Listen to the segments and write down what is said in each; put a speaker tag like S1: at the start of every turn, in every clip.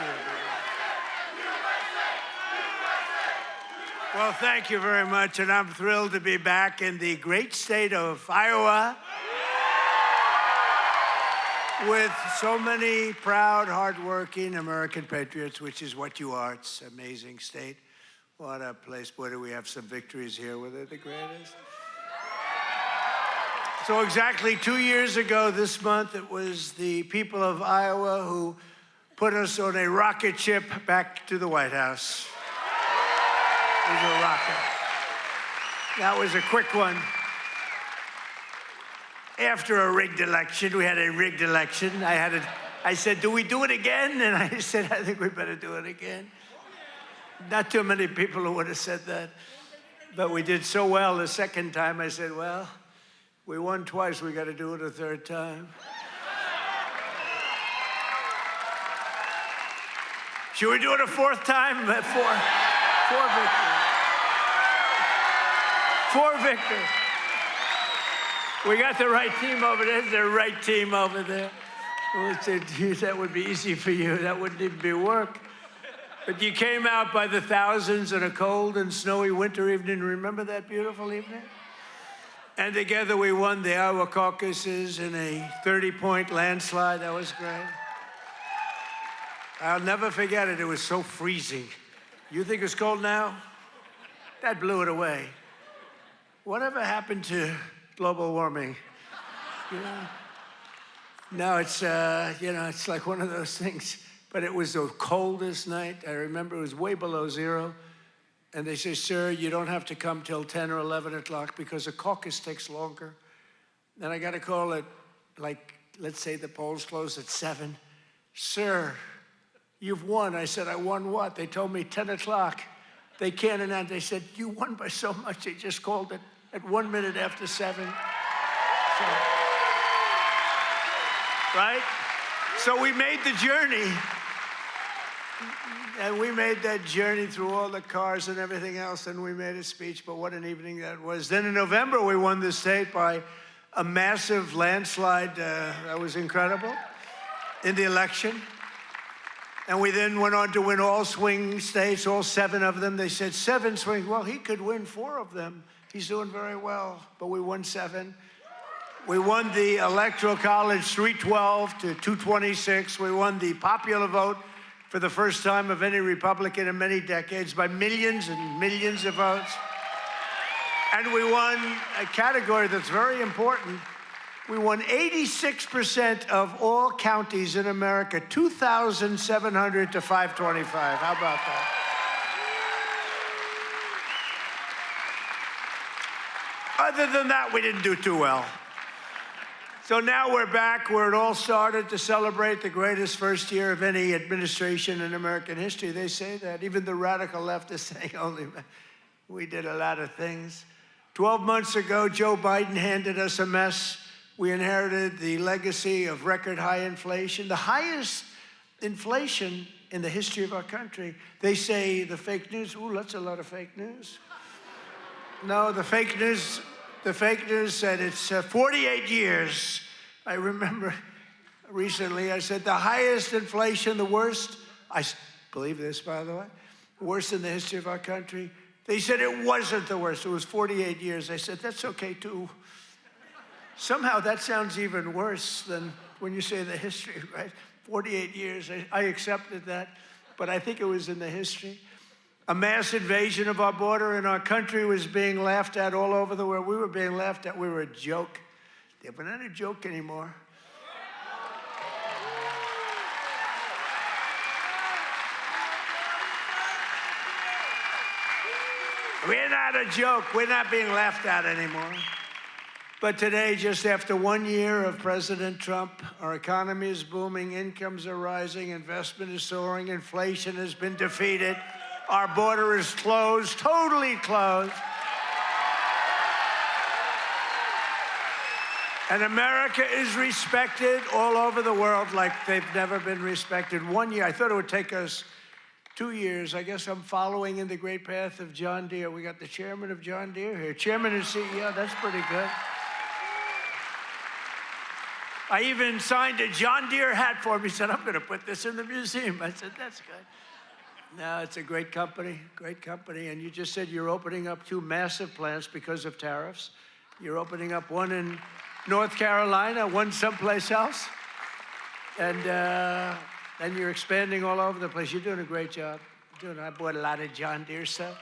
S1: you. Well, thank you very much, and I'm thrilled to be back in the great state of Iowa with so many proud, hardworking American patriots, which is what you are. It's an amazing state. What a place. Boy, do we have some victories here. Were they the greatest? So exactly 2 years ago this month, it was the people of Iowa who put us on a rocket ship back to the White House. It was a rocket. That was a quick one. After a rigged election, we had a rigged election. I said, do we do it again? And I said, I think we better do it again. Not too many people who would have said that. But we did so well the second time, I said, well, we won twice, we got to do it a third time. Should we do it a fourth time? Four victories. 4 victories. We got the right team over there. There's the right team over there. We said, geez, that would be easy for you. That wouldn't even be work. But you came out by the thousands on a cold and snowy winter evening. Remember that beautiful evening? And together we won the Iowa caucuses in a 30-point landslide. That was great. I'll never forget it. It was so freezing. You think it's cold now? That blew it away. Whatever happened to global warming? You know? Now it's, it's like one of those things. But it was the coldest night. I remember it was way below zero. And they say, sir, you don't have to come till 10 or 11 o'clock because a caucus takes longer. And I got a call at, let's say the polls close at 7. Sir, you've won. I said, I won what? They told me 10 o'clock. They can't announce. They said, you won by so much. They just called it at 1 minute after 7. So, right? So we made the journey. And we made that journey through all the cars and everything else, and we made a speech, but what an evening that was. Then in November, we won the state by a massive landslide. That was incredible in the election. And we then went on to win all swing states, all 7 of them. They said 7 swing. Well, he could win 4 of them. He's doing very well, but we won 7. We won the Electoral College 312 to 226. We won the popular vote for the first time of any Republican in many decades by millions and millions of votes. And we won a category that's very important. We won 86% of all counties in America, 2,700 to 525. How about that? Other than that, we didn't do too well. So now we're back where it all started to celebrate the greatest first year of any administration in American history. They say that. Even the radical left is saying, only we did a lot of things. 12 months ago, Joe Biden handed us a mess. We inherited the legacy of record high inflation, the highest inflation in the history of our country. They say the fake news, ooh, that's a lot of fake news. No, the fake news said it's 48 years. I remember recently I said the highest inflation, the worst, I believe this, by the way, worst in the history of our country. They said it wasn't the worst. It was 48 years. I said, that's okay, too. Somehow that sounds even worse than when you say the history, right? 48 years. I accepted that, but I think it was in the history. A mass invasion of our border and our country was being laughed at all over the world. We were being laughed at. We were a joke. We're not a joke anymore. We're not a joke. We're not being laughed at anymore. But today, just after 1 year of President Trump, our economy is booming, incomes are rising, investment is soaring, inflation has been defeated. Our border is closed, totally closed. And America is respected all over the world like they've never been respected. 1 year, I thought it would take us 2 years. I guess I'm following in the great path of John Deere. We got the chairman of John Deere here. Chairman and CEO, that's pretty good. I even signed a John Deere hat for him. He said, I'm going to put this in the museum. I said, that's good. No, it's a great company, and you just said you're opening up 2 massive plants because of tariffs. You're opening up one in North Carolina, one someplace else, and you're expanding all over the place. You're doing a great job. I bought a lot of John Deere stuff.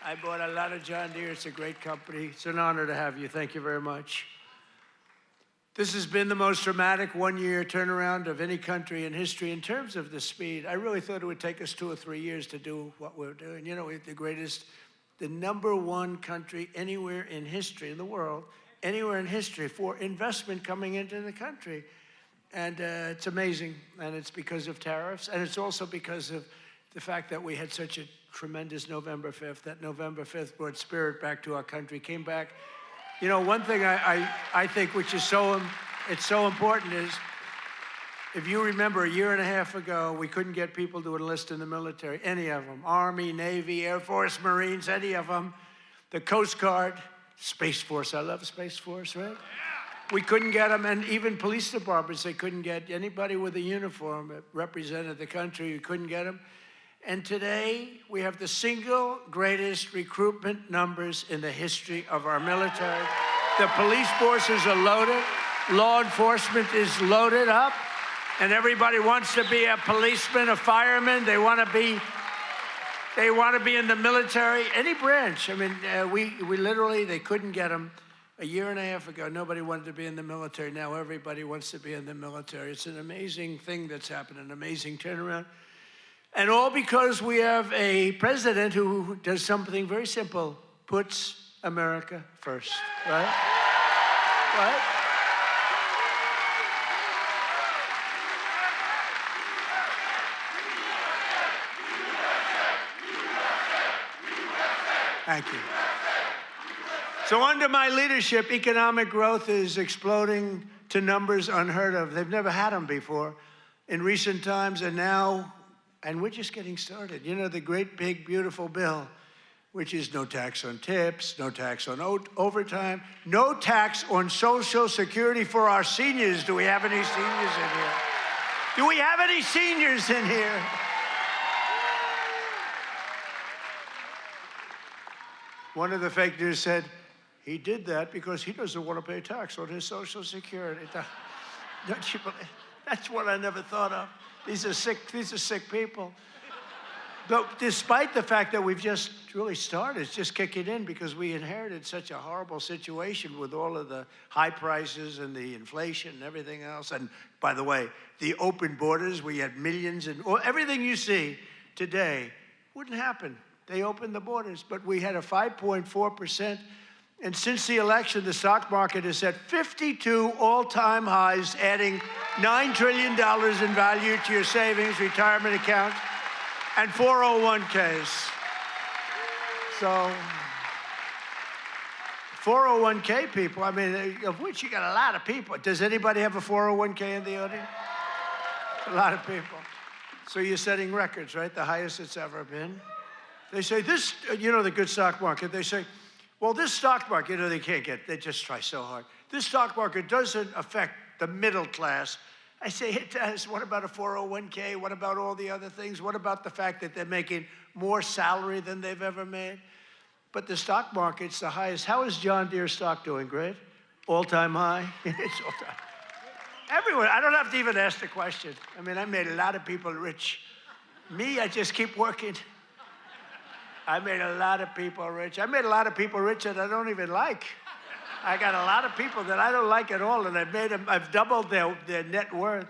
S1: I bought a lot of John Deere. It's a great company. It's an honor to have you. Thank you very much. This has been the most dramatic one-year turnaround of any country in history in terms of the speed. I really thought it would take us 2 or 3 years to do what we're doing. You know, we're the #1 country anywhere in history in the world, anywhere in history for investment coming into the country. And it's amazing, and it's because of tariffs, and it's also because of the fact that we had such a tremendous November 5th. That November 5th brought spirit back to our country, came back. You know, one thing I think which is so important is, if you remember, a year and a half ago, we couldn't get people to enlist in the military, any of them. Army, Navy, Air Force, Marines, any of them. The Coast Guard, Space Force. I love Space Force, right? We couldn't get them, and even police departments, they couldn't get anybody with a uniform that represented the country. You couldn't get them. And today, we have the single greatest recruitment numbers in the history of our military. The police forces are loaded. Law enforcement is loaded up. And everybody wants to be a policeman, a fireman. They want to be in the military, any branch. I mean, we literally, they couldn't get them. A year and a half ago, nobody wanted to be in the military. Now everybody wants to be in the military. It's an amazing thing that's happened, an amazing turnaround. And all because we have a president who does something very simple, puts America first, right? Right? Thank you. So under my leadership, economic growth is exploding to numbers unheard of. They've never had them before in recent times, and now, and we're just getting started. You know, the great, big, beautiful bill, which is no tax on tips, no tax on overtime, no tax on Social Security for our seniors. Do we have any seniors in here? Do we have any seniors in here? One of the fake news said, he did that because he doesn't want to pay tax on his Social Security. Don't you believe? That's what I never thought of. These are sick people. But despite the fact that we've just really started, it's just kicking in because we inherited such a horrible situation with all of the high prices and the inflation and everything else. And by the way, the open borders, we had millions, and everything you see today wouldn't happen. They opened the borders, but we had a 5.4%. And since the election, the stock market is at 52 all-time highs, adding $9 trillion in value to your savings, retirement accounts, and 401ks. So 401k people, I mean, of which you got a lot of people. Does anybody have a 401k in the audience? A lot of people. So you're setting records, right? The highest it's ever been. They say this, you know, the good stock market, they say, well, this stock market, you know, they just try so hard. This stock market doesn't affect the middle class. I say it does. What about a 401k? What about all the other things? What about the fact that they're making more salary than they've ever made? But the stock market's the highest. How is John Deere stock doing? Great? All-time high? It's all-time. Everyone, I don't have to even ask the question. I mean, I made a lot of people rich. Me, I just keep working. I made a lot of people rich. I made a lot of people rich that I don't even like. I got a lot of people that I don't like at all, and I've doubled their net worth.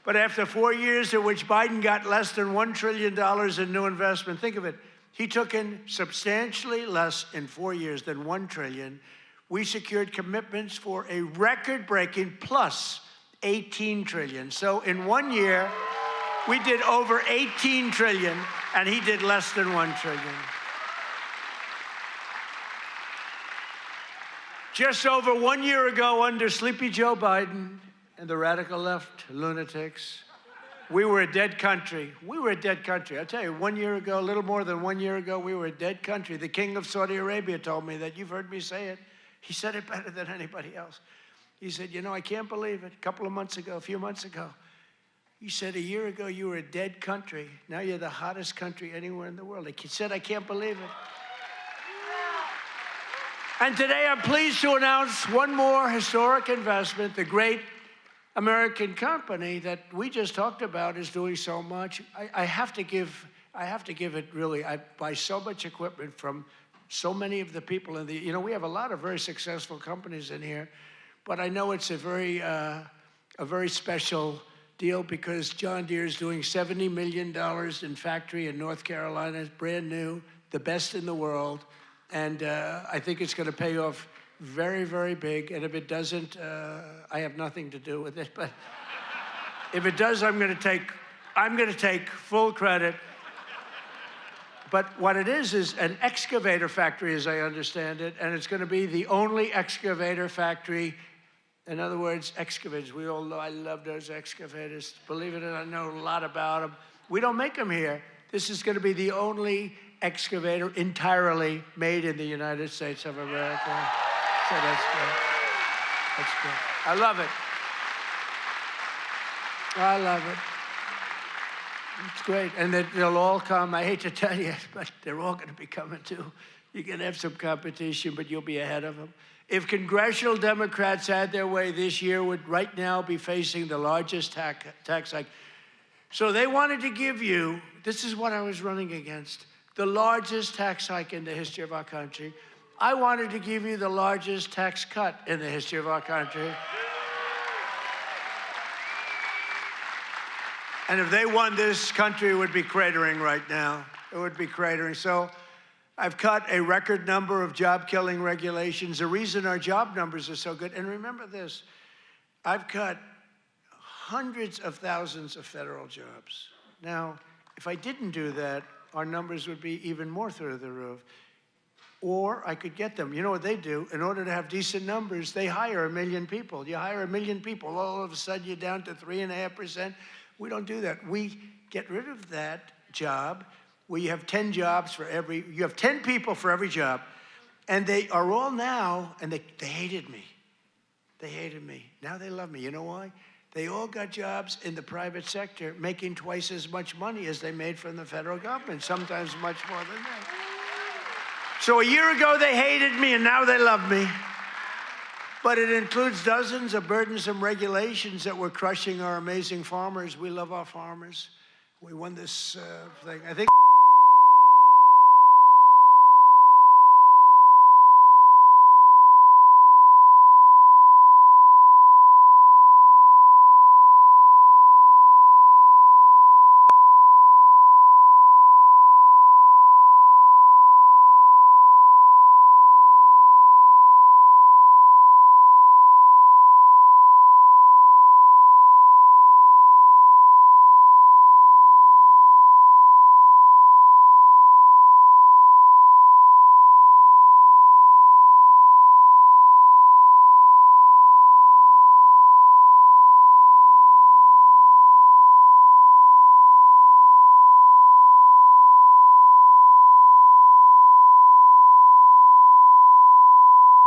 S1: But after 4 years in which Biden got less than $1 trillion in new investment, think of it, he took in substantially less in 4 years than $1 trillion. We secured commitments for a record-breaking plus $18 trillion. So in 1 year, we did over $18 trillion, and he did less than $1 trillion. Just over 1 year ago, under Sleepy Joe Biden and the radical left lunatics, we were a dead country. We were a dead country. I tell you, 1 year ago, a little more than 1 year ago, we were a dead country. The king of Saudi Arabia told me that. You've heard me say it. He said it better than anybody else. He said, you know, I can't believe it. A few months ago, he said, a year ago, you were a dead country. Now you're the hottest country anywhere in the world. He said, I can't believe it. And today I'm pleased to announce one more historic investment. The great American company that we just talked about is doing so much. I have to give it really. I buy so much equipment from so many of the people in the, you know, we have a lot of very successful companies in here, but I know it's a very special deal because John Deere is doing $70 million in factory in North Carolina. It's brand new, the best in the world. And I think it's going to pay off very, very big. And if it doesn't, I have nothing to do with it. But if it does, I'm going to take full credit. But what it is an excavator factory, as I understand it, and it's going to be the only excavator factory. In other words, excavators. We all know I love those excavators. Believe it or not, I know a lot about them. We don't make them here. This is going to be the only excavator entirely made in the United States of America. So that's good. That's good. I love it. I love it. It's great. And they'll all come. I hate to tell you, but they're all going to be coming too. You're going to have some competition, but you'll be ahead of them. If congressional Democrats had their way this year, would right now be facing the largest tax hike. So they wanted to give you, this is what I was running against, the largest tax hike in the history of our country. I wanted to give you the largest tax cut in the history of our country. And if they won, this country would be cratering right now. It would be cratering. So I've cut a record number of job-killing regulations. The reason our job numbers are so good, and remember this, I've cut hundreds of thousands of federal jobs. Now, if I didn't do that, our numbers would be even more through the roof. Or I could get them. You know what they do? In order to have decent numbers, they hire 1 million people. You hire 1 million people, all of a sudden you're down to 3.5%. We don't do that. We get rid of that job where you have 10 jobs for every, you have 10 people for every job. And they are all now, and they hated me. They hated me. Now they love me. You know why? They all got jobs in the private sector making twice as much money as they made from the federal government, sometimes much more than that. So a year ago, they hated me, and now they love me. But it includes dozens of burdensome regulations that were crushing our amazing farmers. We love our farmers. We won this thing. I think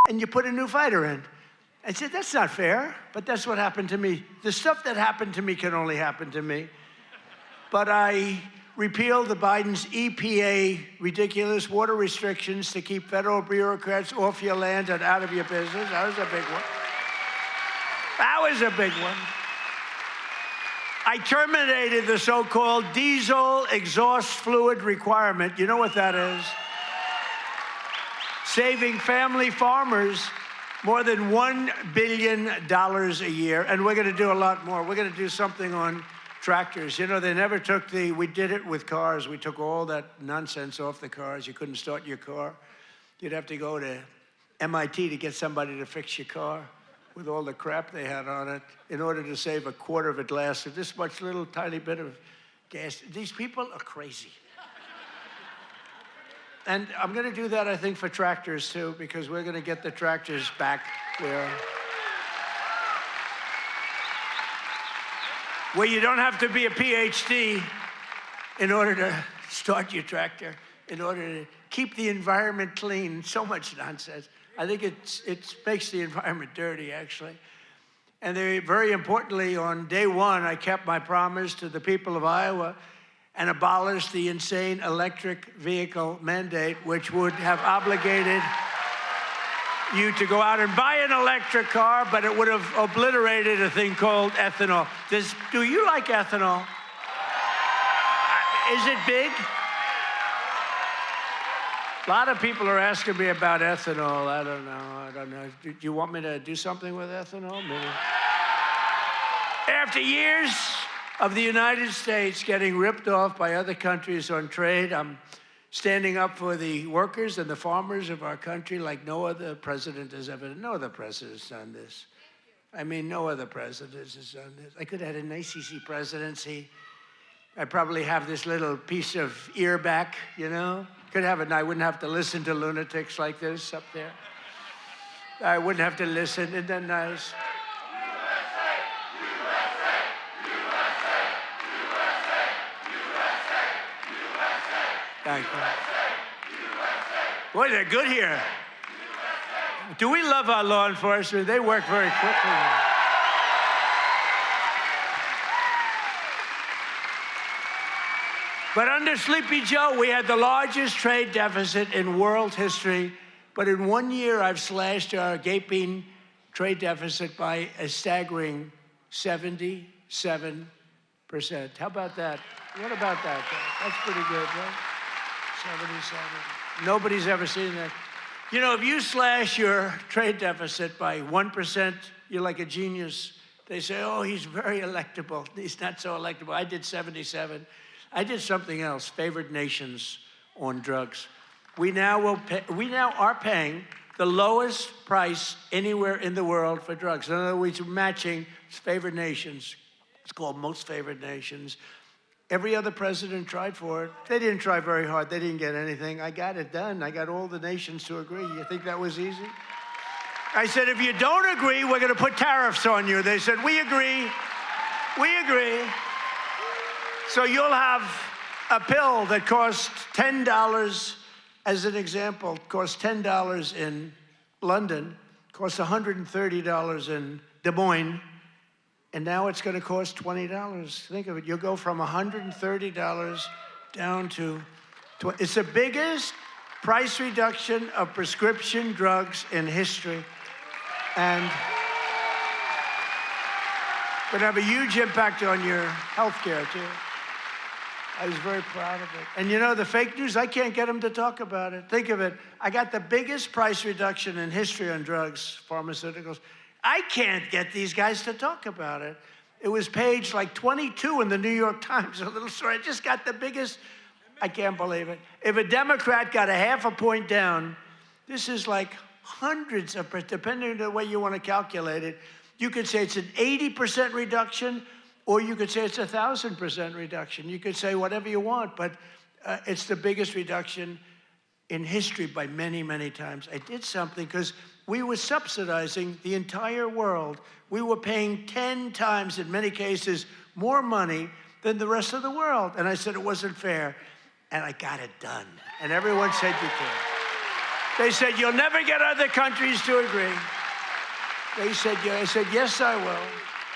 S1: and you put a new fighter in. I said, that's not fair, but that's what happened to me. The stuff that happened to me can only happen to me. But I repealed the Biden's EPA ridiculous water restrictions to keep federal bureaucrats off your land and out of your business. That was a big one. That was a big one. I terminated the so-called diesel exhaust fluid requirement. You know what that is? Saving family farmers more than $1 billion a year, and we're going to do a lot more. We're going to do something on tractors. You know, they never took we did it with cars. We took all that nonsense off the cars. You couldn't start your car. You'd have to go to MIT to get somebody to fix your car with all the crap they had on it in order to save a quarter of a glass of this much little tiny bit of gas. These people are crazy. And I'm going to do that, I think, for tractors, too, because we're going to get the tractors back where you don't have to be a PhD in order to start your tractor, in order to keep the environment clean. So much nonsense. I think it makes the environment dirty, actually. And very importantly, on day one, I kept my promise to the people of Iowa and abolished the insane electric vehicle mandate, which would have obligated you to go out and buy an electric car, but it would have obliterated a thing called ethanol. Do you like ethanol? Is it big? A lot of people are asking me about ethanol. I don't know. Do you want me to do something with ethanol? Maybe. After years of the United States getting ripped off by other countries on trade, I'm standing up for the workers and the farmers of our country like no other president has ever done. No other president's done this. I mean, no other president has done this. I could have had an ACC presidency. I'd probably have this little piece of ear back, you know? Could have it, and I wouldn't have to listen to lunatics like this up there. I wouldn't have to listen. Isn't that nice? Thank you. Boy, they're good here. Do we love our law enforcement? They work very quickly. But under Sleepy Joe, we had the largest trade deficit in world history. But in 1 year, I've slashed our gaping trade deficit by a staggering 77%. How about that? What about that? That's pretty good, right? 77. Nobody's ever seen that. You know, if you slash your trade deficit by 1%, you're like a genius. They say, oh, he's very electable. He's not so electable. I did 77. I did something else, favored nations on drugs. We now are paying the lowest price anywhere in the world for drugs. In other words, we're matching favored nations. It's called most favored nations. Every other president tried for it. They didn't try very hard. They didn't get anything. I got it done. I got all the nations to agree. You think that was easy? I said, if you don't agree, we're going to put tariffs on you. They said, we agree. We agree. So you'll have a pill that costs $10, as an example, costs $10 in London, costs $130 in Des Moines, and now it's going to cost $20. Think of it. You'll go from $130 down to $20. It's the biggest price reduction of prescription drugs in history. And going to have a huge impact on your health care, too. I was very proud of it. And you know, the fake news, I can't get them to talk about it. Think of it. I got the biggest price reduction in history on drugs, pharmaceuticals. I can't get these guys to talk about it. It was page like 22 in the New York Times, a little story. I just got the biggest, I can't believe it. If a Democrat got a half a point down, this is like hundreds of, depending on the way you want to calculate it, you could say it's an 80% reduction, or you could say it's 1,000% reduction. You could say whatever you want, but it's the biggest reduction in history by many, many times. I did something because we were subsidizing the entire world. We were paying 10 times, in many cases, more money than the rest of the world. And I said it wasn't fair, and I got it done. And everyone said you can. They said, you'll never get other countries to agree. They said, yeah. I said, yes, I will.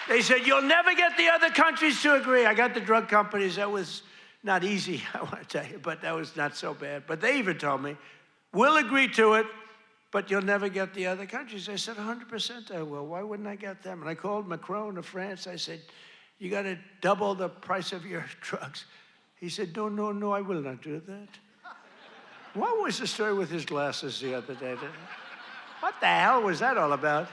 S1: They said, you'll never get the other countries to agree. I got the drug companies. That was not easy, I want to tell you, but that was not so bad. But they even told me, we'll agree to it, but you'll never get the other countries. I said, 100% I will. Why wouldn't I get them? And I called Macron of France. I said, you got to double the price of your drugs. He said, no, I will not do that. What was the story with his glasses the other day? What the hell was that all about?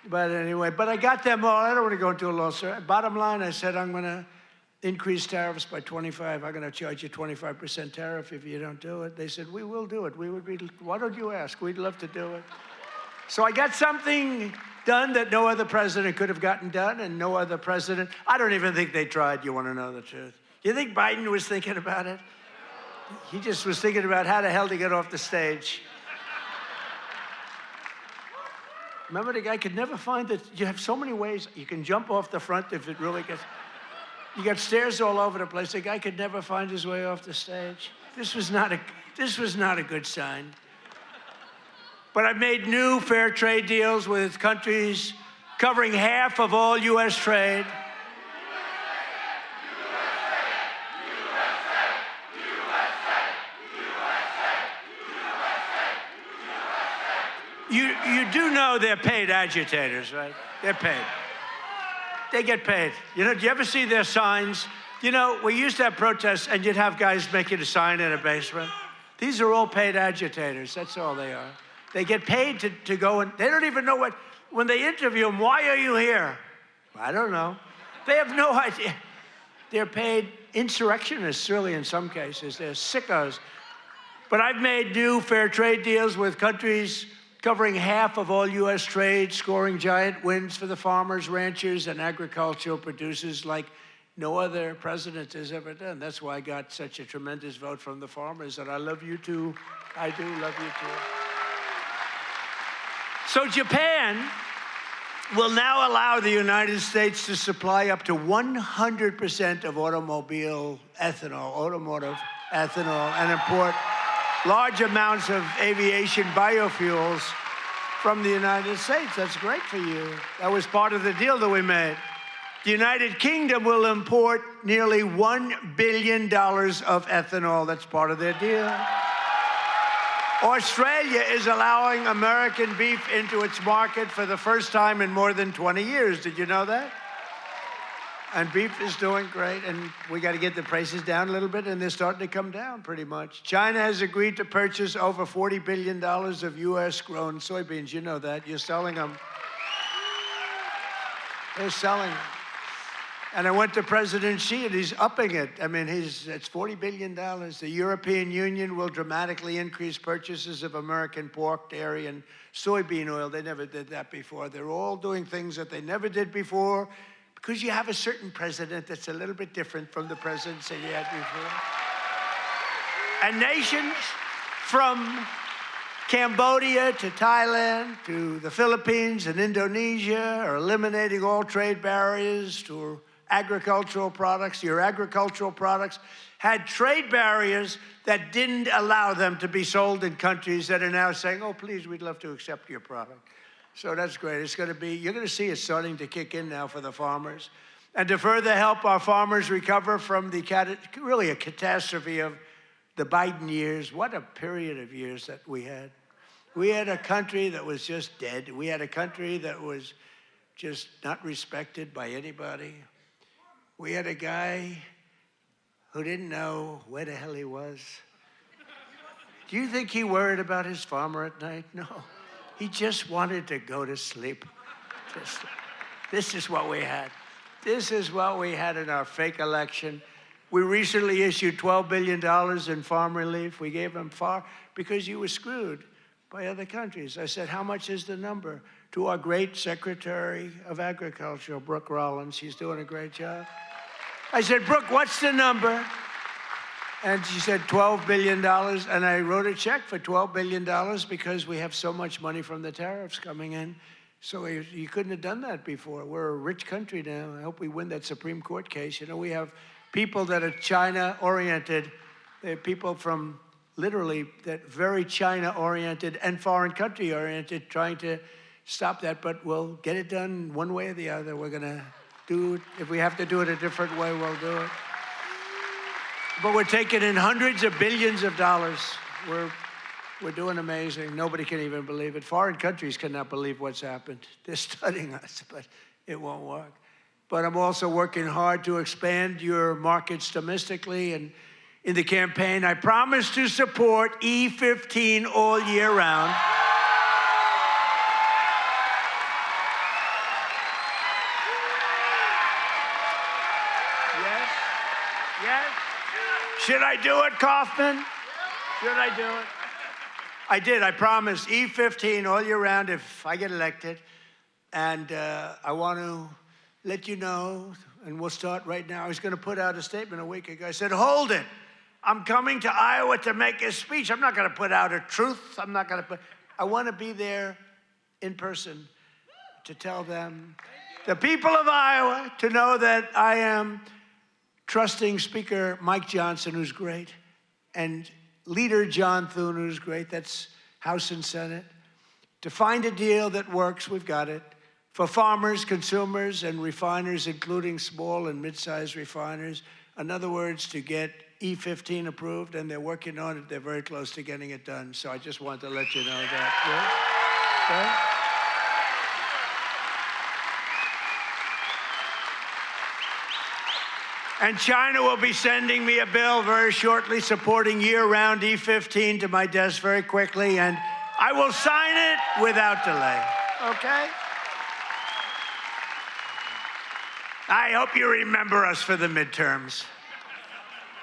S1: But anyway, I got them all. I don't want to go into a long story. Bottom line, I said, I'm going to increase tariffs by 25. I'm going to charge you 25% tariff if you don't do it. They said, we will do it. Why don't you ask? We'd love to do it. So I got something done that no other president could have gotten done, and no other president. I don't even think they tried, you want to know the truth. You think Biden was thinking about it? He just was thinking about how the hell to get off the stage. Remember, the guy could never find that you have so many ways. You can jump off the front if it really gets... You got stairs all over the place. The guy could never find his way off the stage. This was not a good sign. But I've made new fair trade deals with countries covering half of all U.S. trade. You do know they're paid agitators, right? They're paid. They get paid. You know, do you ever see their signs? You know, we used to have protests and you'd have guys making a sign in a basement. These are all paid agitators. That's all they are. They get paid to go and they don't even know what, when they interview them, why are you here? I don't know. They have no idea. They're paid insurrectionists, really, in some cases. They're sickos. But I've made new fair trade deals with countries covering half of all U.S. trade, scoring giant wins for the farmers, ranchers, and agricultural producers like no other president has ever done. That's why I got such a tremendous vote from the farmers, and I love you too. I do love you too. So Japan will now allow the United States to supply up to 100% of automotive ethanol, and import large amounts of aviation biofuels from the United States. That's great for you. That was part of the deal that we made. The United Kingdom will import nearly $1 billion of ethanol. That's part of their deal. Australia is allowing American beef into its market for the first time in more than 20 years. Did you know that? And beef is doing great, and we got to get the prices down a little bit, and they're starting to come down pretty much. China has agreed to purchase over $40 billion of U.S.-grown soybeans. You know that. You're selling them. They're selling them. And I went to President Xi, and he's upping it. I mean, it's $40 billion. The European Union will dramatically increase purchases of American pork, dairy, and soybean oil. They never did that before. They're all doing things that they never did before, because you have a certain president that's a little bit different from the presidents that you had before. And nations from Cambodia to Thailand to the Philippines and Indonesia are eliminating all trade barriers to agricultural products. Your agricultural products had trade barriers that didn't allow them to be sold in countries that are now saying, oh, please, we'd love to accept your product. So that's great. It's going to be, you're going to see it starting to kick in now for the farmers. And to further help our farmers recover from the, really a catastrophe of the Biden years, what a period of years that we had. We had a country that was just dead. We had a country that was just not respected by anybody. We had a guy who didn't know where the hell he was. Do you think he worried about his farmer at night? No. He just wanted to go to sleep. This is what we had. This is what we had in our fake election. We recently issued $12 billion in farm relief. We gave them because you were screwed by other countries. I said, how much is the number? To our great Secretary of Agriculture, Brooke Rollins. She's doing a great job. I said, Brooke, what's the number? And she said $12 billion, and I wrote a check for $12 billion because we have so much money from the tariffs coming in. So you couldn't have done that before. We're a rich country now. I hope we win that Supreme Court case. You know, we have people that are China-oriented. They're people from literally that very China-oriented and foreign country-oriented trying to stop that, but we'll get it done one way or the other. We're going to do it. If we have to do it a different way, we'll do it. But we're taking in hundreds of billions of dollars. We're doing amazing. Nobody can even believe it. Foreign countries cannot believe what's happened. They're studying us, but it won't work. But I'm also working hard to expand your markets domestically. And in the campaign, I promise to support E15 all year round. Yes, yes. Should I do it, Kaufman? Should I do it? I did. I promised E15 all year round if I get elected. And I want to let you know, and we'll start right now. I was going to put out a statement a week ago. I said, hold it. I'm coming to Iowa to make a speech. I'm not going to put out a truth. I'm not going to put, I want to be there in person to tell them, the people of Iowa, to know that I am trusting Speaker Mike Johnson, who's great, and Leader John Thune, who's great, that's House and Senate, to find a deal that works. We've got it. for farmers, consumers, and refiners, including small and mid-sized refiners. In other words, to get E15 approved, and they're working on it. They're very close to getting it done. So I just wanted to let you know that. Yeah? Okay? And China will be sending me a bill very shortly supporting year-round E15 to my desk very quickly, and I will sign it without delay. Okay? I hope you remember us for the midterms.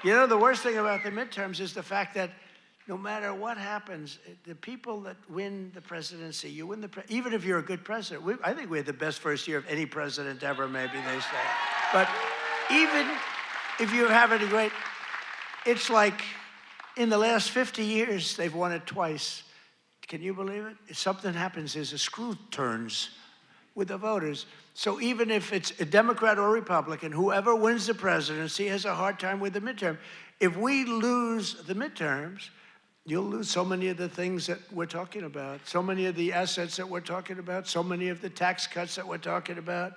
S1: You know, the worst thing about the midterms is the fact that no matter what happens, the people that win the presidency, you win even if you're a good president. I think we had the best first year of any president ever, maybe they say. But even if you're having a great, it's like in the last 50 years, they've won it twice. Can you believe it? If something happens, there's a screw turns with the voters. So even if it's a Democrat or Republican, whoever wins the presidency has a hard time with the midterm. If we lose the midterms, you'll lose so many of the things that we're talking about, so many of the assets that we're talking about, so many of the tax cuts that we're talking about,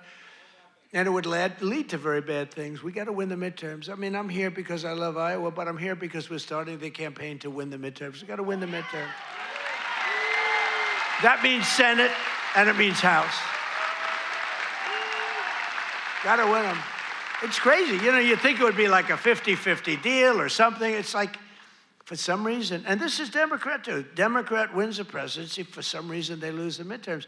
S1: and it would lead to very bad things. We got to win the midterms. I mean, I'm here because I love Iowa, but I'm here because we're starting the campaign to win the midterms. We got to win the midterms. That means Senate, and it means House. Gotta win them. It's crazy. You know, you think it would be like a 50-50 deal or something. It's like, for some reason, and this is Democrat too. Democrat wins the presidency. For some reason, they lose the midterms.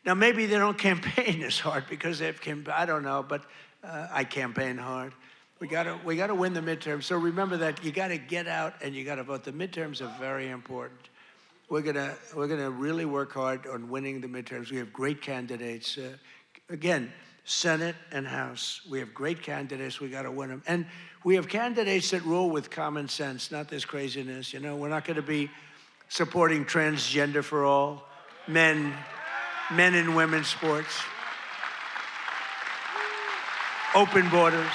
S1: Now, maybe they don't campaign as hard because they've I don't know, but I campaign hard. We gotta win the midterms. So remember that you gotta get out and you gotta vote. The midterms are very important. We're gonna really work hard on winning the midterms. We have great candidates. Again, Senate and House. We have great candidates. We got to win them. And we have candidates that rule with common sense, not this craziness. You know, we're not going to be supporting transgender for all, men and women's sports, open borders.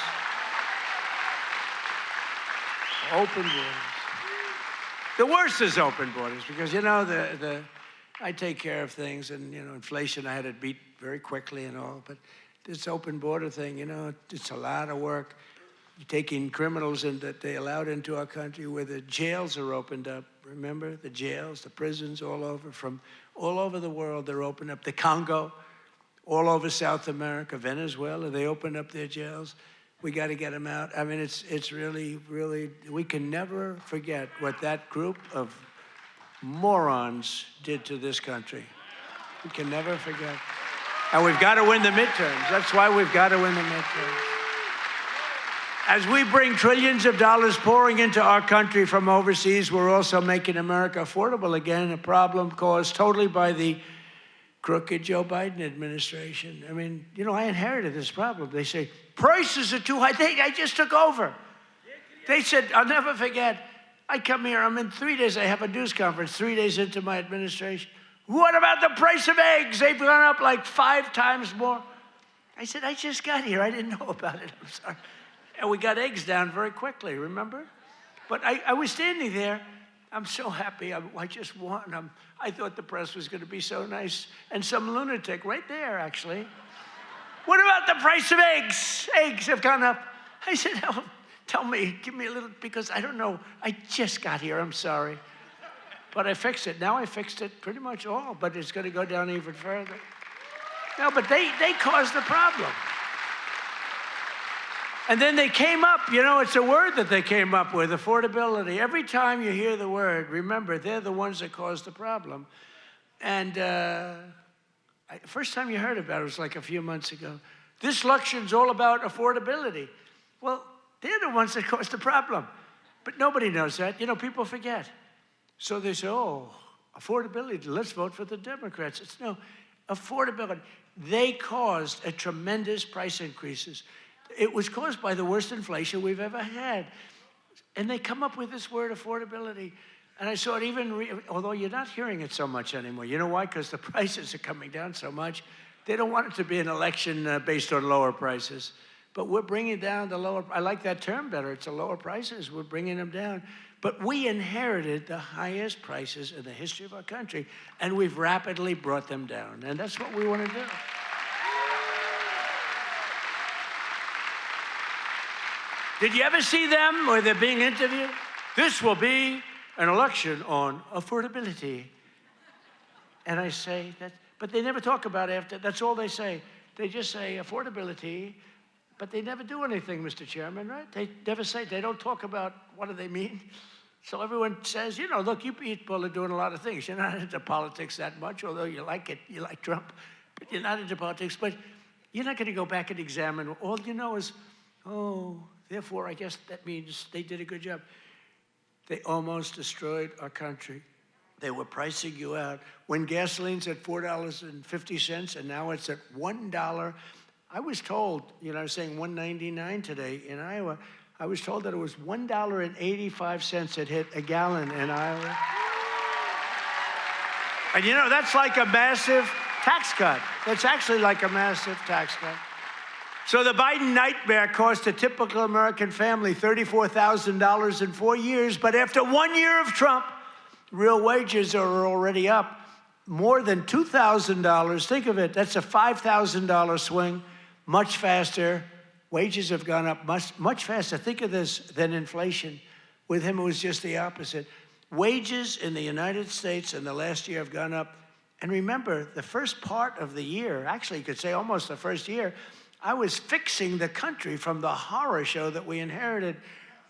S1: Open borders. The worst is open borders because, you know, I take care of things and, you know, inflation I had to beat very quickly and all, but this open border thing, you know, it's a lot of work. Taking criminals in that they allowed into our country where the jails are opened up. Remember the jails, the prisons all over, from all over the world, they're opened up. The Congo, all over South America, Venezuela, they opened up their jails. We got to get them out. I mean, it's really, really, we can never forget what that group of morons did to this country. We can never forget. And we've got to win the midterms. That's why we've got to win the midterms. As we bring trillions of dollars pouring into our country from overseas, we're also making America affordable again, a problem caused totally by the crooked Joe Biden administration. I mean, you know, I inherited this problem. They say, prices are too high. I just took over. They said, I'll never forget, I come here, I'm in 3 days, I have a news conference 3 days into my administration. What about the price of eggs? They've gone up like 5 times more. I said, I just got here. I didn't know about it. I'm sorry. And we got eggs down very quickly, remember? But I was standing there. I'm so happy. I just won. I thought the press was going to be so nice. And some lunatic right there, actually. What about the price of eggs? Eggs have gone up. I said, oh, tell me, give me a little, because I don't know. I just got here. I'm sorry. But I fixed it. Now I fixed it pretty much all, but it's going to go down even further. No, but they caused the problem. And then they came up, you know, it's a word that they came up with, affordability. Every time you hear the word, remember, they're the ones that caused the problem. And first time you heard about it was like a few months ago. This election's all about affordability. Well, they're the ones that caused the problem. But nobody knows that. You know, people forget. So they say, oh, affordability, let's vote for the Democrats. It's no, affordability. They caused a tremendous price increases. It was caused by the worst inflation we've ever had. And they come up with this word, affordability. And I saw it even, although you're not hearing it so much anymore. You know why? Because the prices are coming down so much. They don't want it to be an election based on lower prices. But we're bringing down the lower, I like that term better. It's the lower prices. We're bringing them down. But we inherited the highest prices in the history of our country, and we've rapidly brought them down. And that's what we want to do. Did you ever see them where they're being interviewed? This will be an election on affordability. And I say that, but they never talk about after. That's all they say. They just say affordability, but they never do anything, Mr. Chairman, right? They never say, they don't talk about what do they mean. So everyone says, you know, look, you people are doing a lot of things. You're not into politics that much, although you like it, you like Trump, but you're not into politics. But you're not going to go back and examine. All you know is, oh, therefore, I guess that means they did a good job. They almost destroyed our country. They were pricing you out. When gasoline's at $4.50 and now it's at $1, I was told, you know, I was saying $1.99 today in Iowa. I was told that it was $1.85 it hit a gallon in Iowa. And you know, that's like a massive tax cut. That's actually like a massive tax cut. So the Biden nightmare cost a typical American family $34,000 in 4 years, but after 1 year of Trump, real wages are already up more than $2,000. Think of it, that's a $5,000 swing, much faster. Wages have gone up much faster. Think of this than inflation. With him, it was just the opposite. Wages in the United States in the last year have gone up. And remember, the first part of the year, actually you could say almost the first year, I was fixing the country from the horror show that we inherited.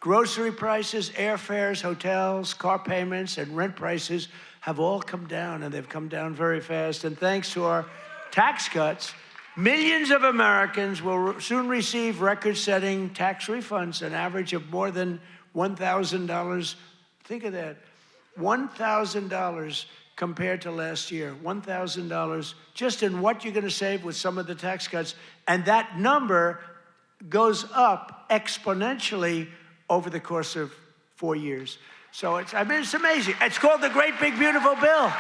S1: Grocery prices, airfares, hotels, car payments, and rent prices have all come down, and they've come down very fast. And thanks to our tax cuts, millions of Americans will soon receive record-setting tax refunds, an average of more than $1,000. Think of that, $1,000 compared to last year, $1,000 just in what you're going to save with some of the tax cuts. And that number goes up exponentially over the course of 4 years. So it's amazing. It's called the Great Big Beautiful Bill.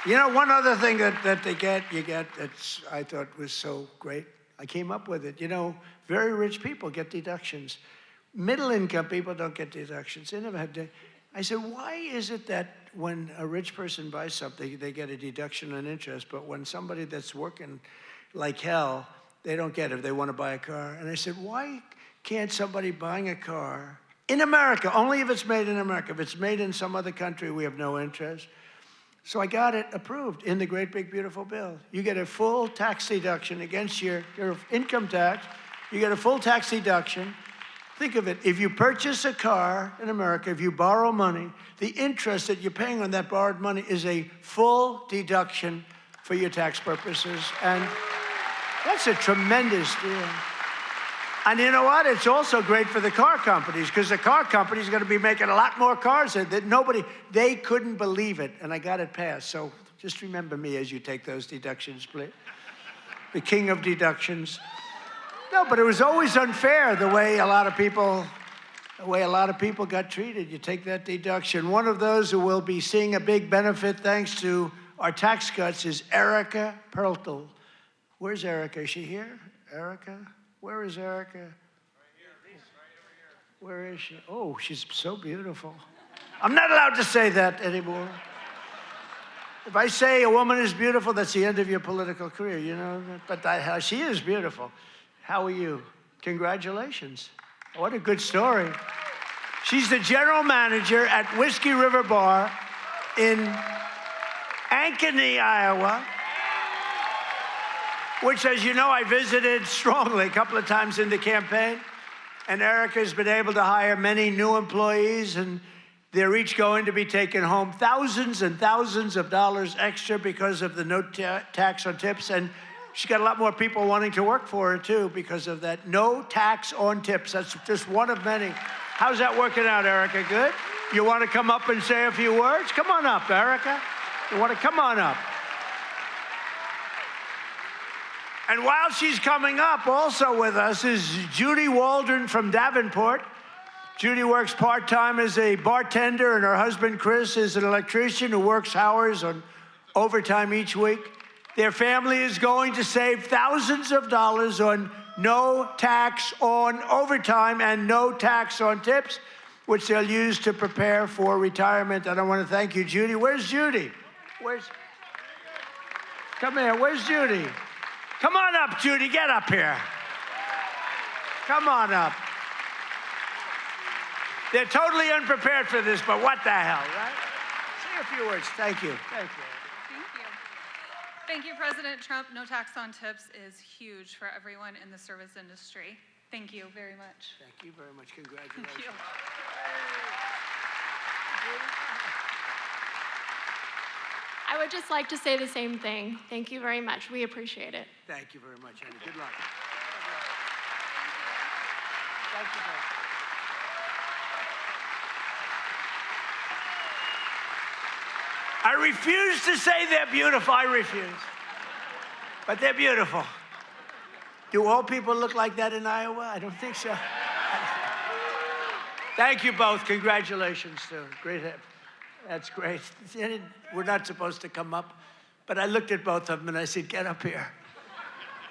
S1: You know, one other thing that you get that's I thought was so great, I came up with it. You know, very rich people get deductions. Middle-income people don't get deductions. They never have to. I said, why is it that when a rich person buys something, they get a deduction on interest, but when somebody that's working like hell, they don't get it if they want to buy a car? And I said, why can't somebody buying a car in America, only if it's made in America, if it's made in some other country, we have no interest. So I got it approved in the Great Big Beautiful Bill. You get a full tax deduction against your income tax. You get a full tax deduction. Think of it, if you purchase a car in America, if you borrow money, the interest that you're paying on that borrowed money is a full deduction for your tax purposes. And that's a tremendous deal. And you know what? It's also great for the car companies, because the car companies are going to be making a lot more cars that they couldn't believe it, and I got it passed. So just remember me as you take those deductions, please. The king of deductions. No, but it was always unfair the way a lot of people got treated. You take that deduction. One of those who will be seeing a big benefit thanks to our tax cuts is Erica Perltel. Where's Erica? Is she here? Erica? Where is Erica? Right here. Where is she? Oh, she's so beautiful. I'm not allowed to say that anymore. If I say a woman is beautiful, that's the end of your political career, you know? But she is beautiful. How are you? Congratulations. What a good story. She's the general manager at Whiskey River Bar in Ankeny, Iowa, which, as you know, I visited strongly a couple of times in the campaign. And Erica's been able to hire many new employees, and they're each going to be taking home thousands and thousands of dollars extra because of the no tax on tips. And she's got a lot more people wanting to work for her, too, because of that no tax on tips. That's just one of many. How's that working out, Erica? Good? You want to come up and say a few words? Come on up, Erica. You want to come on up? And while she's coming up, also with us is Judy Waldron from Davenport. Judy works part-time as a bartender, and her husband, Chris, is an electrician who works hours on overtime each week. Their family is going to save thousands of dollars on no tax on overtime and no tax on tips, which they'll use to prepare for retirement. And I want to thank you, Judy. Where's Judy? Come here. Where's Judy? Come on up, Judy. Get up here. Come on up. They're totally unprepared for this, but what the hell, right? Say a few words. Thank you. Thank you.
S2: Thank you. Thank you, President Trump. No tax on tips is huge for everyone in the service industry. Thank you very much.
S1: Thank you very much. Congratulations.
S2: Thank you.
S3: I would just like to say the same thing. Thank you very much. We appreciate it.
S1: Thank you very much, Andy. Good luck. Thank you very much. I refuse to say they're beautiful. I refuse. But they're beautiful. Do all people look like that in Iowa? I don't think so. Thank you both. Congratulations, too. Great. That's great. We're not supposed to come up, but I looked at both of them and I said, get up here.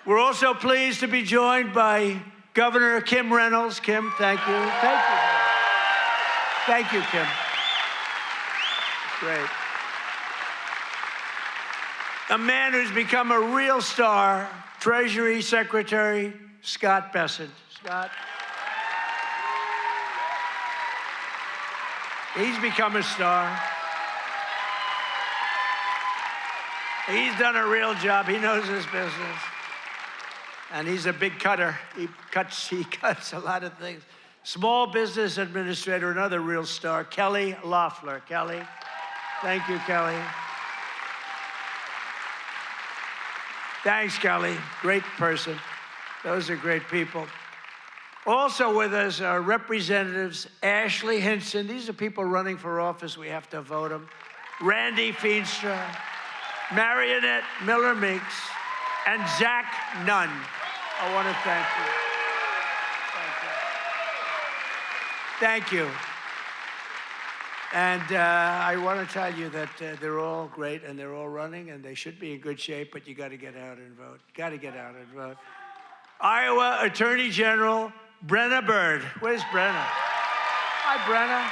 S1: We're also pleased to be joined by Governor Kim Reynolds. Kim, thank you. Thank you. Thank you, Kim. Great. A man who's become a real star, Treasury Secretary Scott Bessent. Scott. He's become a star. He's done a real job. He knows his business. And he's a big cutter. He cuts a lot of things. Small Business Administrator, another real star, Kelly Loeffler. Kelly. Thank you, Kelly. Thanks, Kelly. Great person. Those are great people. Also with us are Representatives Ashley Hinson. These are people running for office. We have to vote them. Randy Feenstra, Marionette Miller-Meeks, and Zach Nunn. I want to thank you. Thank you. Thank you. And I want to tell you that they're all great and they're all running and they should be in good shape, but you got to get out and vote. Got to get out and vote. Iowa Attorney General Brenna Bird. Where's Brenna? Hi, Brenna.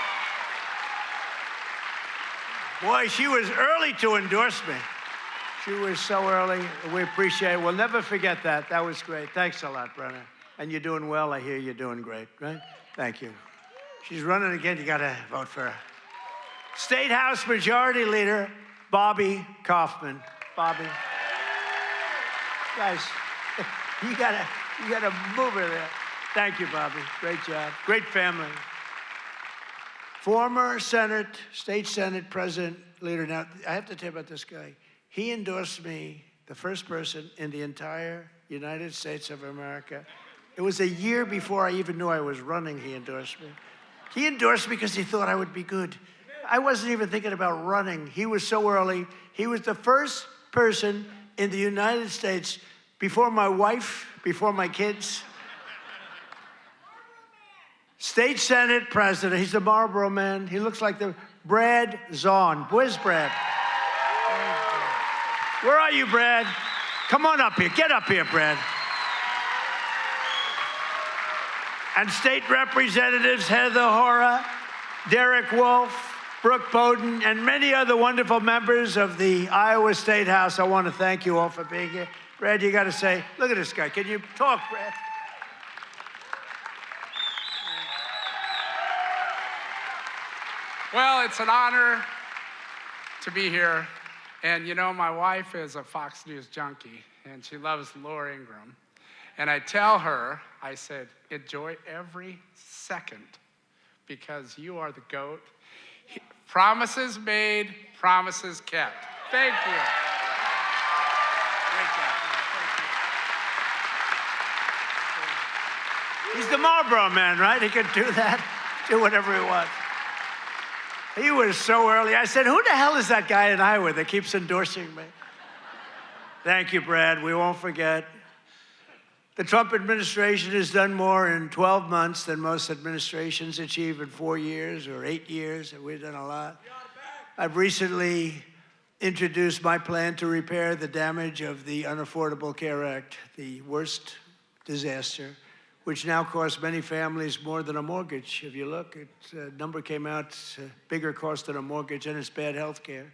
S1: Boy, she was early to endorse me. She was so early. We appreciate it. We'll never forget that. That was great. Thanks a lot, Brenna. And you're doing well. I hear you're doing great, right? Thank you. She's running again. You got to vote for her. State House Majority Leader Bobby Kaufman. Bobby. Guys, you gotta move her there. Thank you, Bobby. Great job. Great family. Former State Senate President Leader. Now, I have to tell you about this guy. He endorsed me, the first person in the entire United States of America. It was a year before I even knew I was running, he endorsed me. He endorsed me because he thought I would be good. I wasn't even thinking about running. He was so early. He was the first person in the United States, before my wife, before my kids. State Senate President. He's the Marlboro man. He looks like the Brad Zahn. Where's Brad? Where are you, Brad? Come on up here. Get up here, Brad. And state representatives Heather Hora, Derek Wolf, Brooke Bowden, and many other wonderful members of the Iowa State House. I want to thank you all for being here. Brad, you got to say, look at this guy. Can you talk, Brad?
S4: Well, it's an honor to be here. And you know, my wife is a Fox News junkie, and she loves Laura Ingraham. And I tell her, I said, enjoy every second because you are the GOAT. Promises made, promises kept. Thank you.
S1: Great job. He's the Marlboro man, right? He could do that, do whatever he wants. He was so early. I said, who the hell is that guy in Iowa that keeps endorsing me? Thank you, Brad. We won't forget. The Trump administration has done more in 12 months than most administrations achieve in 4 years or 8 years, and we've done a lot. I've recently introduced my plan to repair the damage of the Unaffordable Care Act, the worst disaster, which now costs many families more than a mortgage. If you look, a number came out, bigger cost than a mortgage, and it's bad health care.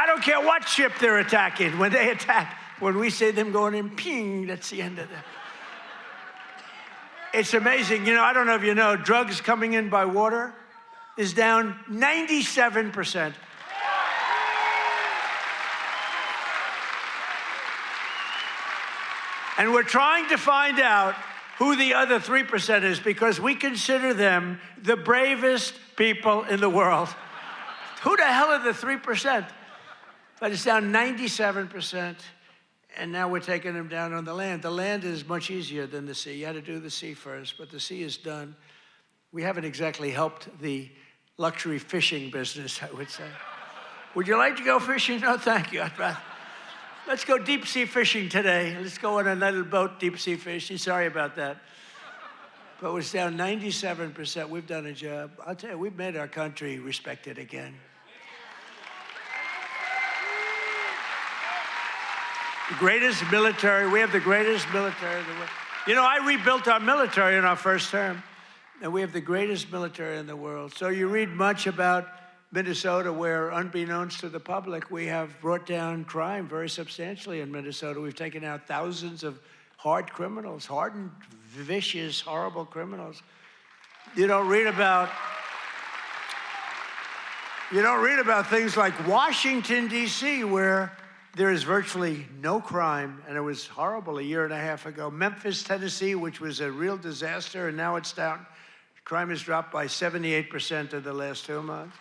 S1: I don't care what ship they're attacking. When they attack, when we see them going in, ping, that's the end of that. It's amazing. You know, I don't know if you know, drugs coming in by water is down 97%. And we're trying to find out who the other 3% is, because we consider them the bravest people in the world. Who the hell are the 3%? But it's down 97%, and now we're taking them down on the land. The land is much easier than the sea. You had to do the sea first, but the sea is done. We haven't exactly helped the luxury fishing business, I would say. Would you like to go fishing? No, thank you. I'd rather. Let's go deep sea fishing today. Let's go on a little boat, deep sea fishing. Sorry about that. But it's down 97%. We've done a job. I'll tell you, we've made our country respected again. The greatest military, we have the greatest military in the world. You know, I rebuilt our military in our first term, and we have the greatest military in the world. So you read much about Minnesota, where, unbeknownst to the public, we have brought down crime very substantially in Minnesota. We've taken out thousands of hard criminals, hardened, vicious, horrible criminals. You don't read about things like Washington, D.C., where there is virtually no crime, and it was horrible a year and a half ago. Memphis, Tennessee, which was a real disaster, and now it's down. Crime has dropped by 78% in the last 2 months.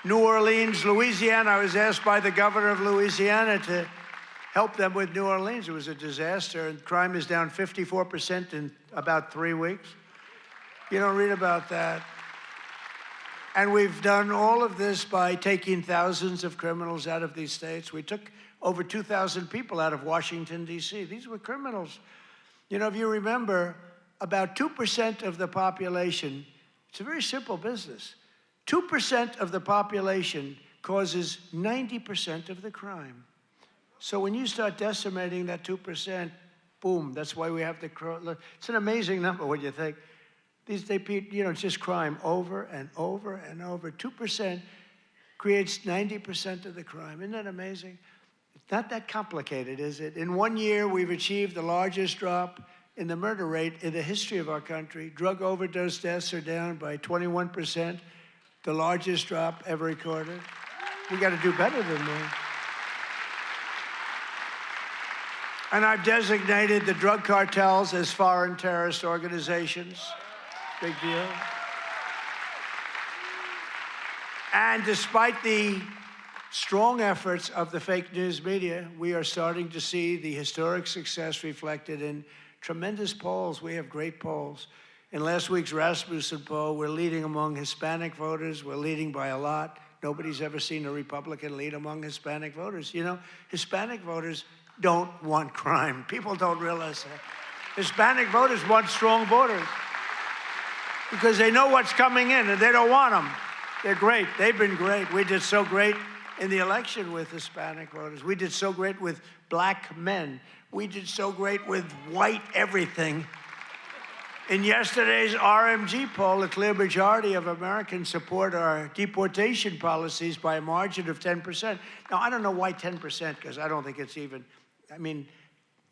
S1: New Orleans, Louisiana, I was asked by the governor of Louisiana to help them with New Orleans. It was a disaster, and crime is down 54% in about 3 weeks. You don't read about that. And we've done all of this by taking thousands of criminals out of these states. We took over 2,000 people out of Washington, D.C. These were criminals. You know, if you remember, about 2% of the population, it's a very simple business. 2% of the population causes 90% of the crime. So when you start decimating that 2%, boom, that's why we have the, it's an amazing number when you think. It's just crime over and over and over. 2% creates 90% of the crime. Isn't that amazing? It's not that complicated, is it? In 1 year, we've achieved the largest drop in the murder rate in the history of our country. Drug overdose deaths are down by 21%. The largest drop ever recorded. We got to do better than that. And I've designated the drug cartels as foreign terrorist organizations. Big deal. And despite the strong efforts of the fake news media, we are starting to see the historic success reflected in tremendous polls. We have great polls. In last week's Rasmussen poll, we're leading among Hispanic voters. We're leading by a lot. Nobody's ever seen a Republican lead among Hispanic voters. You know, Hispanic voters don't want crime. People don't realize that. Hispanic voters want strong borders because they know what's coming in and they don't want them. They're great. They've been great. We did so great in the election with Hispanic voters. We did so great with black men. We did so great with white everything. In yesterday's RMG poll, a clear majority of Americans support our deportation policies by a margin of 10%. Now, I don't know why 10%, because I don't think it's even, I mean,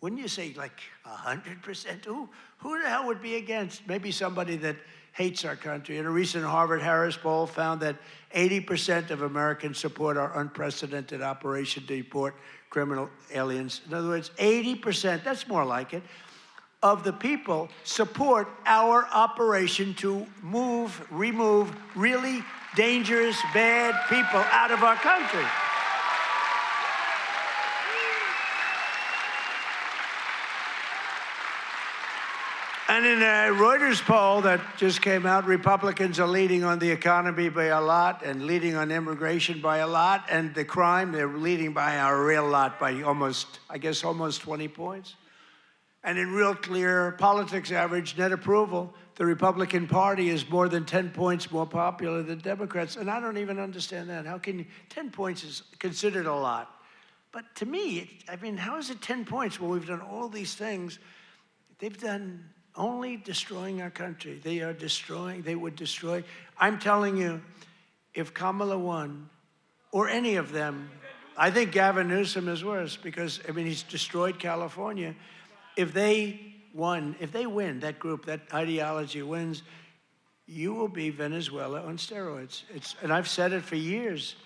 S1: wouldn't you say like 100%? Who the hell would be against? Maybe somebody that hates our country. In a recent Harvard-Harris poll found that 80% of Americans support our unprecedented operation to deport criminal aliens. In other words, 80%, that's more like it, of the people support our operation to remove really dangerous, bad people out of our country. And in a Reuters poll that just came out, Republicans are leading on the economy by a lot and leading on immigration by a lot, and the crime, they're leading by a real lot, by almost 20 points. And in real clear politics average net approval, the Republican Party is more than 10 points more popular than Democrats. And I don't even understand that. How can 10 points is considered a lot? But to me, I mean, how is it 10 points when we've done all these things? They've done only destroying our country. They are destroying, they would destroy. I'm telling you, if Kamala won, or any of them, I think Gavin Newsom is worse because, I mean, he's destroyed California. If they win, that group, that ideology wins, you will be Venezuela on steroids. And I've said it for years.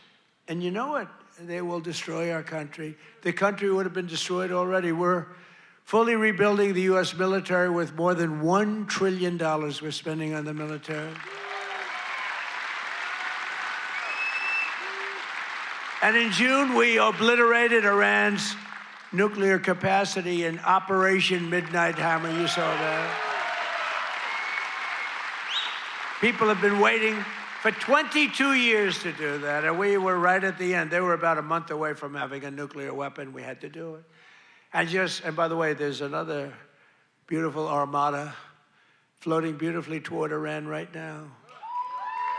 S1: And you know what? They will destroy our country. The country would have been destroyed already. We're fully rebuilding the U.S. military with more than $1 trillion we're spending on the military. And in June, we obliterated Iran's nuclear capacity in Operation Midnight Hammer. You saw that. People have been waiting for 22 years to do that, and we were right at the end. They were about a month away from having a nuclear weapon. We had to do it. And by the way, there's another beautiful armada floating beautifully toward Iran right now.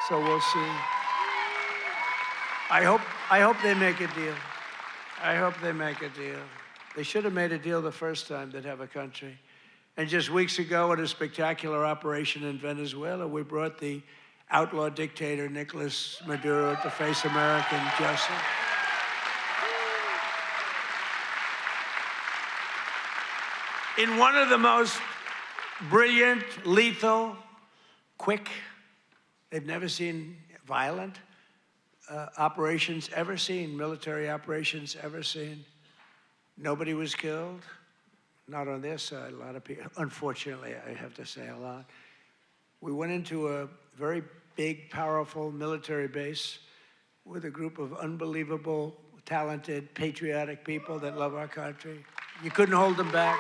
S1: So we'll see. I hope they make a deal. I hope they make a deal. They should have made a deal the first time they'd have a country. And just weeks ago, at a spectacular operation in Venezuela, we brought the outlaw dictator Nicolas Maduro to face American justice. In one of the most brilliant, lethal, quick, they've never seen violent operations ever seen, military operations ever seen. Nobody was killed, not on their side, a lot of people, unfortunately, I have to say a lot. We went into a very big, powerful military base with a group of unbelievable, talented, patriotic people that love our country. You couldn't hold them back.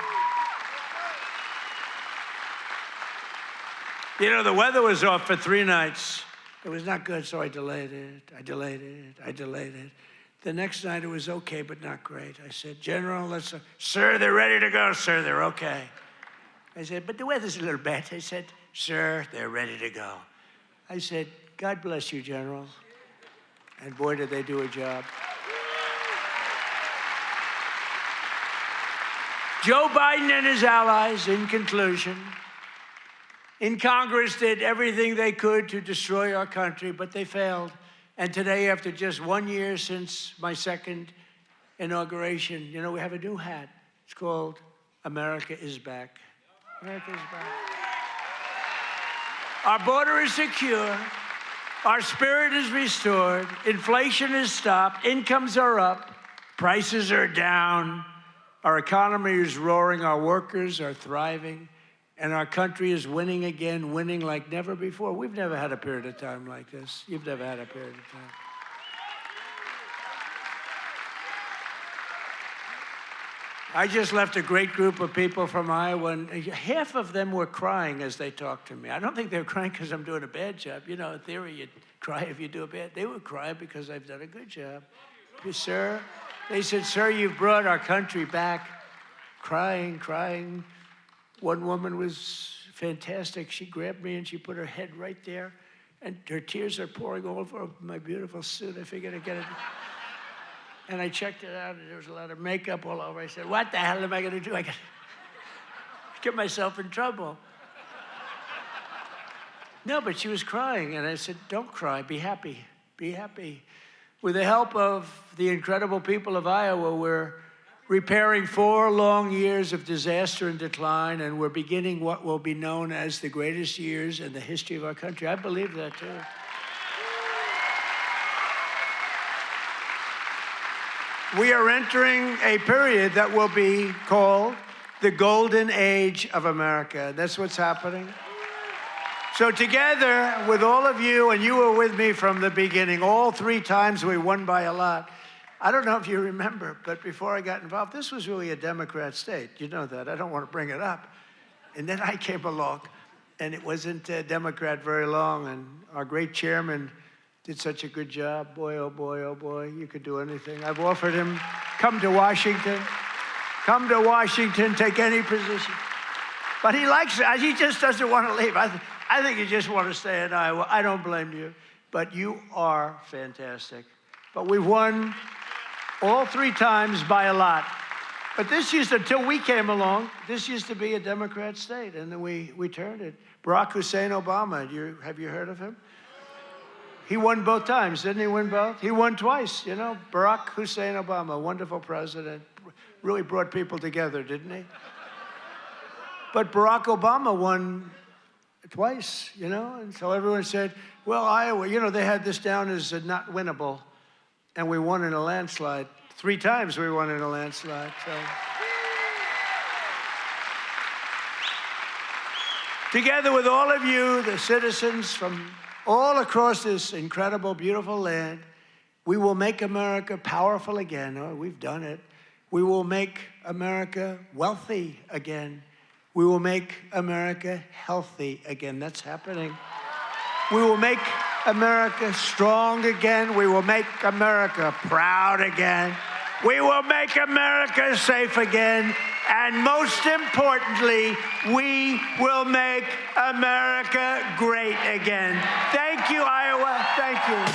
S1: You know, the weather was off for 3 nights. It was not good, so I delayed it. The next night it was okay, but not great. I said, General, sir, they're ready to go, sir, they're okay. I said, but the weather's a little bad. I said, sir, they're ready to go. I said, God bless you, General. And boy, did they do a job. Joe Biden and his allies, in conclusion, in Congress did everything they could to destroy our country, but they failed. And today, after just 1 year since my second inauguration, you know, we have a new hat. It's called America is Back. America is back. Our border is secure. Our spirit is restored. Inflation is stopped. Incomes are up. Prices are down. Our economy is roaring. Our workers are thriving. And our country is winning again, winning like never before. We've never had a period of time like this. You've never had a period of time. I just left a great group of people from Iowa, and half of them were crying as they talked to me. I don't think they were crying because I'm doing a bad job. You know, in theory, you'd cry if you do a bad. They were crying because I've done a good job. Sir, they said, sir, you've brought our country back. Crying. One woman was fantastic. She grabbed me and she put her head right there, and her tears are pouring all over my beautiful suit. I figured I'd get it. And I checked it out, and there was a lot of makeup all over. I said, what the hell am I going to do? I got to get myself in trouble. No, but she was crying, and I said, don't cry. Be happy. Be happy. With the help of the incredible people of Iowa, we're repairing 4 long years of disaster and decline, and we're beginning what will be known as the greatest years in the history of our country. I believe that, too. We are entering a period that will be called the golden age of America. That's what's happening. So together with all of you, and you were with me from the beginning, all 3 times we won by a lot. I don't know if you remember, but before I got involved, this was really a Democrat state. You know that. I don't want to bring it up. And then I came along, and it wasn't a Democrat very long, and our great chairman did such a good job. Boy, oh boy, you could do anything. I've offered him, come to Washington, take any position. But he likes it. He just doesn't want to leave. I think you just want to stay in Iowa. I don't blame you. But you are fantastic. But we've won all 3 times by a lot. But until we came along, this used to be a Democrat state, and then we turned it. Barack Hussein Obama, have you heard of him? He won both times, didn't he win both? He won twice, you know. Barack Hussein Obama, wonderful president, really brought people together, didn't he? But Barack Obama won twice, you know, and so everyone said, well, Iowa, you know, they had this down as not winnable, and we won in a landslide. 3 times we won in a landslide, so. Together with all of you, the citizens from all across this incredible, beautiful land, we will make America powerful again. Oh, we've done it. We will make America wealthy again. We will make America healthy again. That's happening. We will make America strong again. We will make America proud again. We will make America safe again. And most importantly, we will make America great again. Thank you, Iowa. Thank you.